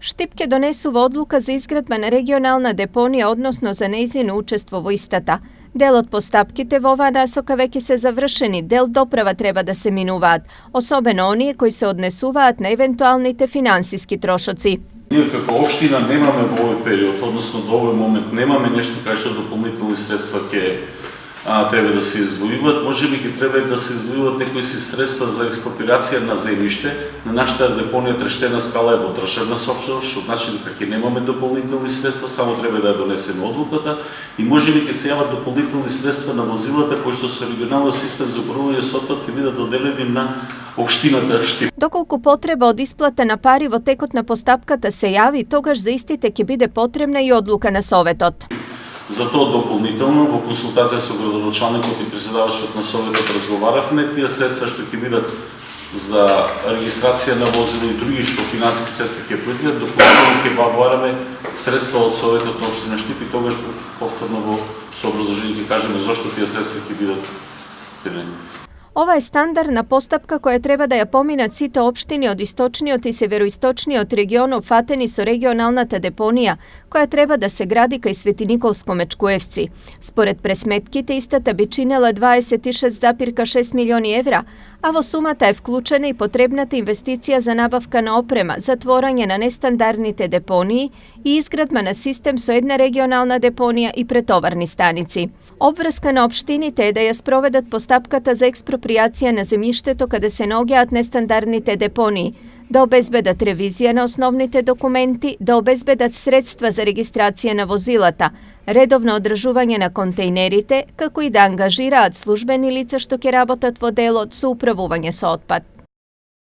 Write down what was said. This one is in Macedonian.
Štipke donesува одлука за изградба на регионална депонија, односно за нејзино учество во истата. Дел од постапките во оваа насока веќе се завршени, дел доправа треба да се минуваат, особено оние кои се однесуваат на евентуалните финансиски трошоци. Ние како општина немаме во овој период, односно до овој момент немаме нешто кај што дополнителни средства ќе треба да се издвојуваат. Можеби ќе треба да се издвојуваат некои си средства за експроприација на земјиште. На нашата депонија Трештена скала е во државна сопственост, што значи дека ќе немаме дополнителни средства, само треба да ја донесеме одлуката и можеби ќе се јават дополнителни средства на возилата кои што со регионалниот систем за управување со отпад ќе бидат доделени на општината Штип. Доколку потреба од исплата на пари во текот на постапката се јави, тогаш за истите ќе биде потребна и одлука на Советот. Затоа дополнително во консултација со градоначалникот и председавачот на Советот разговаравме тие средства што ќе бидат за регистрација на возила и други што финансиски средства ќе предвидат, дополнително ќе бараме средства од Советот на општина Штип и тогаш повторно во сообразложение ќе кажеме зошто тие средства ќе бидат дадени. Ова е стандардна постапка која треба да ја поминат сите општини од источниот и североисточниот регион опфатени со регионалната депонија, која треба да се гради кај Свети Николско Мечкуевци. Според пресметките, истата би чинела 26,6 милиони евра, а во сумата е вклучена и потребната инвестиција за набавка на опрема, затворање на нестандардните депонии и изградба на систем со една регионална депонија и претоварни станици. Обврска на општините е да ја спроведат постапката за експроприација на земјиштето каде се наоѓаат нестандардните депонии, да обезбедат ревизија на основните документи, да обезбедат средства за регистрација на возилата, редовно одржување на контејнерите, како и да ангажираат службени лица што ќе работат во делот со управување со отпад.